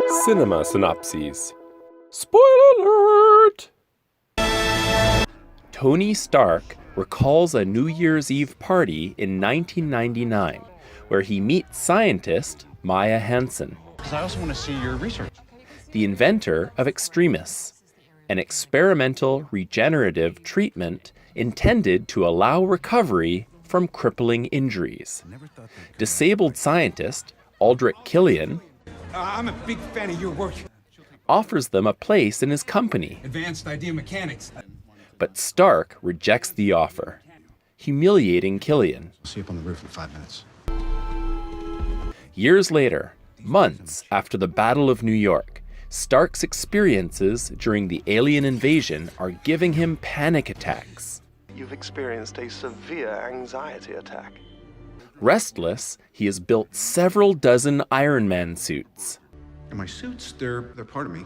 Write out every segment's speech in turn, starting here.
Cinema synopses. Spoiler alert! Tony Stark recalls a New Year's Eve party in 1999 where he meets scientist Maya Hansen. Because I also want to see your research. The inventor of Extremis, an experimental regenerative treatment intended to allow recovery from crippling injuries. Disabled scientist Aldrich Killian I'm a big fan of your work. offers them a place in his company, Advanced idea mechanics. but Stark rejects the offer, humiliating Killian. I'll see you up on the roof in 5 minutes. Years later, months after the Battle of New York, Stark's experiences during the alien invasion are giving him panic attacks. You've experienced a severe anxiety attack. Restless, he has built several dozen Iron Man suits, And my suits, they're part of me.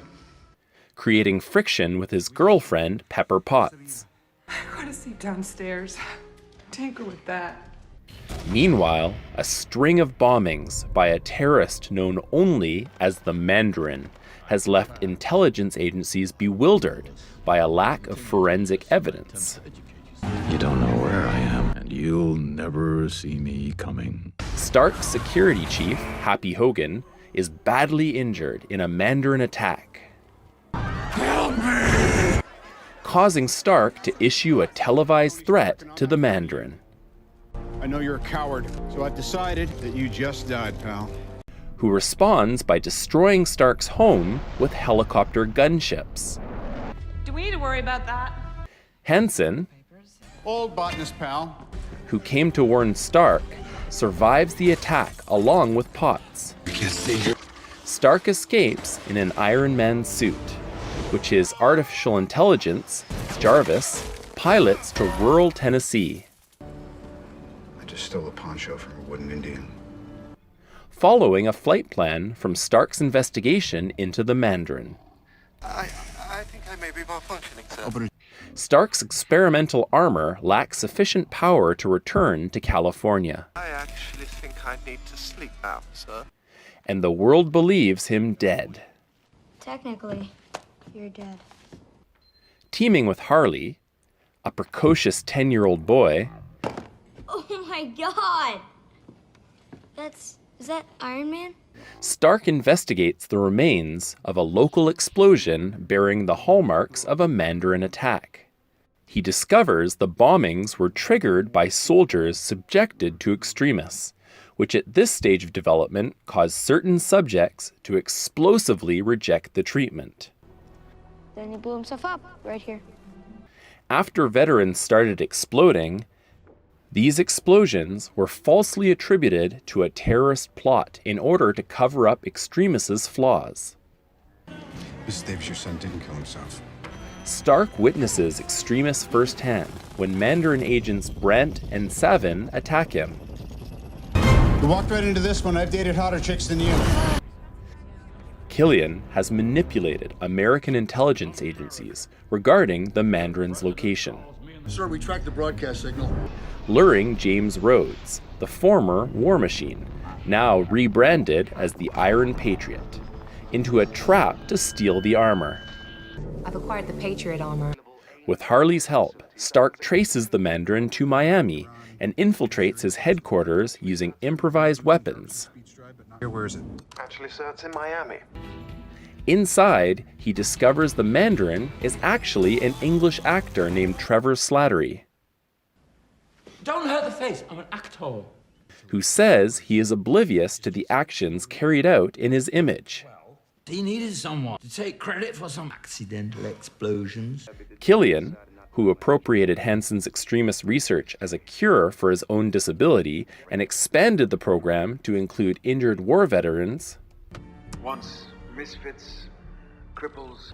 creating friction with his girlfriend, Pepper Potts. I got a seat downstairs. Tinker with that. Meanwhile, a string of bombings by a terrorist known only as the Mandarin has left intelligence agencies bewildered by a lack of forensic evidence. You don't know where I am, and you'll never see me coming. Stark's security chief, Happy Hogan, is badly injured in a Mandarin attack, causing Stark to issue a televised threat to the Mandarin, I know you're a coward, so I've decided that you just died, pal. who responds by destroying Stark's home with helicopter gunships. Do we need to worry about that? Hansen, Old botanist, pal. who came to warn Stark, survives the attack along with Potts. Stark escapes in an Iron Man suit, which his artificial intelligence, Jarvis, pilots to rural Tennessee. I just stole a poncho from a wooden Indian. Following a flight plan from Stark's investigation into the Mandarin. I think I may be malfunctioning, sir. Stark's experimental armor lacks sufficient power to return to California, I actually think I need to sleep now, sir. and the world believes him dead. Technically, you're dead. Teaming with Harley, a precocious 10-year-old boy, Oh my god! Is that Iron Man? Stark investigates the remains of a local explosion bearing the hallmarks of a Mandarin attack. He discovers the bombings were triggered by soldiers subjected to Extremis, which at this stage of development caused certain subjects to explosively reject the treatment. Then he blew himself up, right here. After veterans started exploding, these explosions were falsely attributed to a terrorist plot in order to cover up Extremis' flaws. Mrs. Davis, your son didn't kill himself. Stark witnesses Extremis firsthand when Mandarin agents Brent and Savin attack him. You walked right into this one. I've dated hotter chicks than you. Killian has manipulated American intelligence agencies regarding the Mandarin's location, Sir, we tracked the broadcast signal. luring James Rhodes, the former War Machine, now rebranded as the Iron Patriot, into a trap to steal the armor. I've acquired the Patriot armor. With Harley's help, Stark traces the Mandarin to Miami and infiltrates his headquarters using improvised weapons. Where is it? Actually, sir, it's in Miami. Inside, he discovers the Mandarin is actually an English actor named Trevor Slattery, Don't hurt the face, I'm an actor. who says he is oblivious to the actions carried out in his image. He needed someone to take credit for some accidental explosions. Killian, who appropriated Hansen's Extremis research as a cure for his own disability and expanded the program to include injured war veterans, Once misfits, cripples.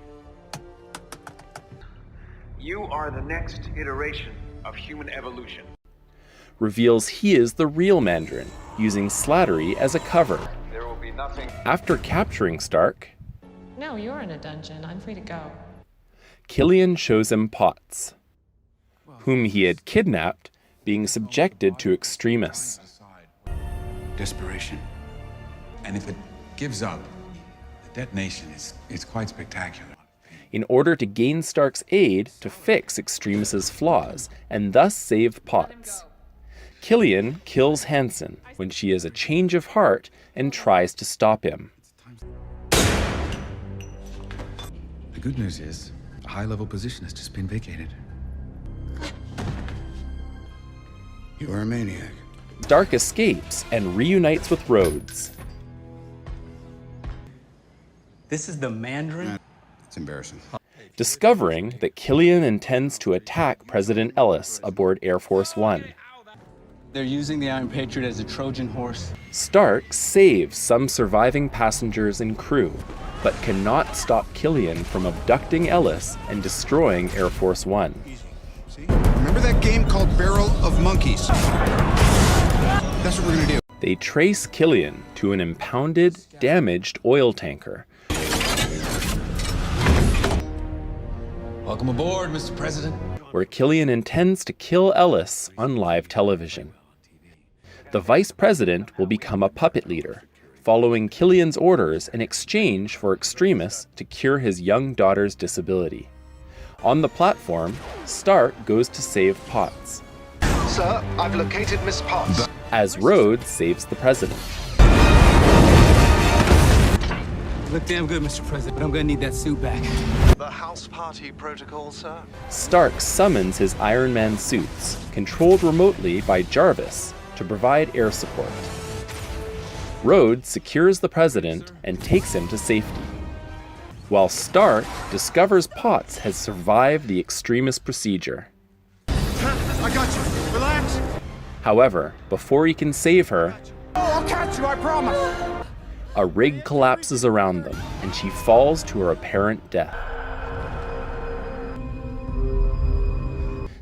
You are the next iteration of human evolution. reveals he is the real Mandarin, using Slattery as a cover. There will be nothing. After capturing Stark, No, you're in a dungeon. I'm free to go. Killian shows him Potts, whom he had kidnapped, being subjected to Extremis. Desperation. And if it gives up, the detonation is quite spectacular. in order to gain Stark's aid to fix Extremis's flaws and thus save Potts. Killian kills Hansen when she has a change of heart and tries to stop him. The good news is, a high-level position has just been vacated. You are a maniac. Stark escapes and reunites with Rhodes. This is the Mandarin? It's embarrassing. Discovering that Killian intends to attack President Ellis aboard Air Force One. They're using the Iron Patriot as a Trojan horse. Stark saves some surviving passengers and crew, but cannot stop Killian from abducting Ellis and destroying Air Force One. See? Remember that game called Barrel of Monkeys? That's what we're gonna do. They trace Killian to an impounded, damaged oil tanker. Welcome aboard, Mr. President. Where Killian intends to kill Ellis on live television. The vice president will become a puppet leader, following Killian's orders in exchange for Extremis to cure his young daughter's disability. On the platform, Stark goes to save Potts. Sir, I've located Miss Potts. As Rhodes saves the president. You look damn good, Mr. President, but I'm gonna need that suit back. The house party protocol, sir? Stark summons his Iron Man suits, controlled remotely by Jarvis, to provide air support. Rhodes secures the president and takes him to safety, while Stark discovers Potts has survived the Extremis procedure. I got you. Relax. However, before he can save her, I'll catch you, I promise. a rig collapses around them and she falls to her apparent death.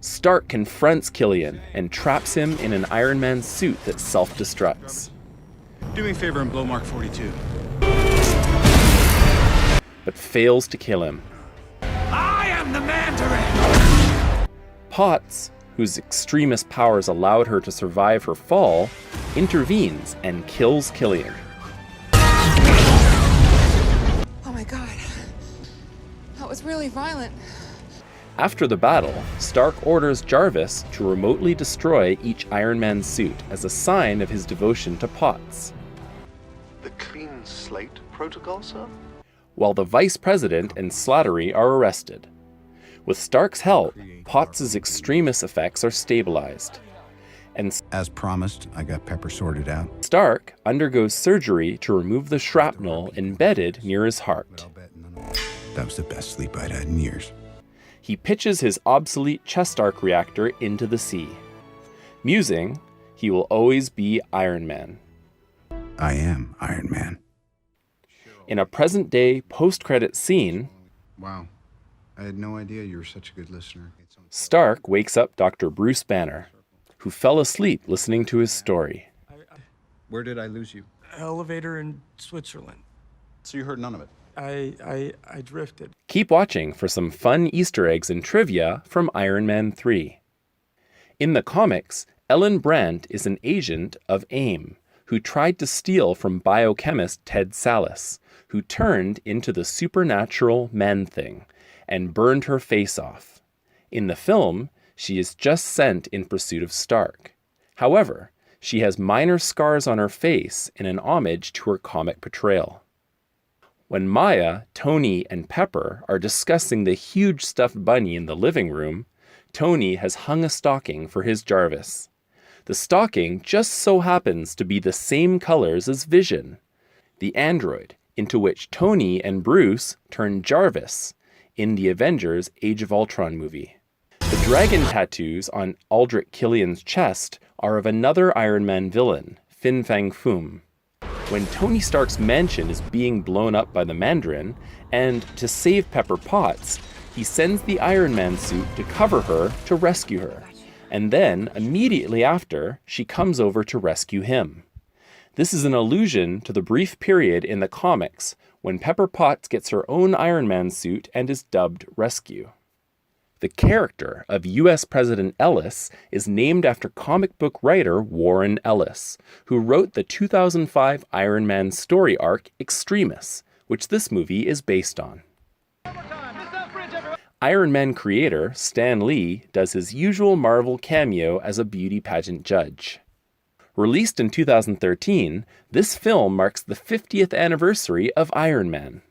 Stark confronts Killian and traps him in an Iron Man suit that self-destructs. Do me a favor and blow Mark 42. But fails to kill him. I am the Mandarin! Potts, whose Extremis powers allowed her to survive her fall, intervenes and kills Killian. Oh my god. That was really violent. After the battle, Stark orders Jarvis to remotely destroy each Iron Man suit as a sign of his devotion to Potts. The clean slate protocol, sir? While the Vice President and Slattery are arrested. With Stark's help, Potts' Extremis effects are stabilized. And As promised, I got Pepper sorted out. Stark undergoes surgery to remove the shrapnel embedded near his heart. That was the best sleep I'd had in years. He pitches his obsolete chest arc reactor into the sea, musing he will always be Iron Man. I am Iron Man. In a present-day post-credit scene, Wow. I had no idea you were such a good listener. Stark wakes up Dr. Bruce Banner, who fell asleep listening to his story. Where did I lose you? Elevator in Switzerland. So you heard none of it? I drifted. Keep watching for some fun Easter eggs and trivia from Iron Man 3. In the comics, Ellen Brandt is an agent of AIM, who tried to steal from biochemist Ted Sallis, who turned into the supernatural Man-Thing and burned her face off. In the film, she is just sent in pursuit of Stark. However, she has minor scars on her face in an homage to her comic portrayal. When Maya, Tony, and Pepper are discussing the huge stuffed bunny in the living room, Tony has hung a stocking for his Jarvis. The stocking just so happens to be the same colors as Vision, the android into which Tony and Bruce turn Jarvis in the Avengers Age of Ultron movie. The dragon tattoos on Aldrich Killian's chest are of another Iron Man villain, Fin Fang Foom. When Tony Stark's mansion is being blown up by the Mandarin, and to save Pepper Potts, he sends the Iron Man suit to cover her to rescue her. And then, immediately after, she comes over to rescue him. This is an allusion to the brief period in the comics when Pepper Potts gets her own Iron Man suit and is dubbed Rescue. The character of U.S. President Ellis is named after comic book writer Warren Ellis, who wrote the 2005 Iron Man story arc Extremis, which this movie is based on. Iron Man creator Stan Lee does his usual Marvel cameo as a beauty pageant judge. Released in 2013, this film marks the 50th anniversary of Iron Man.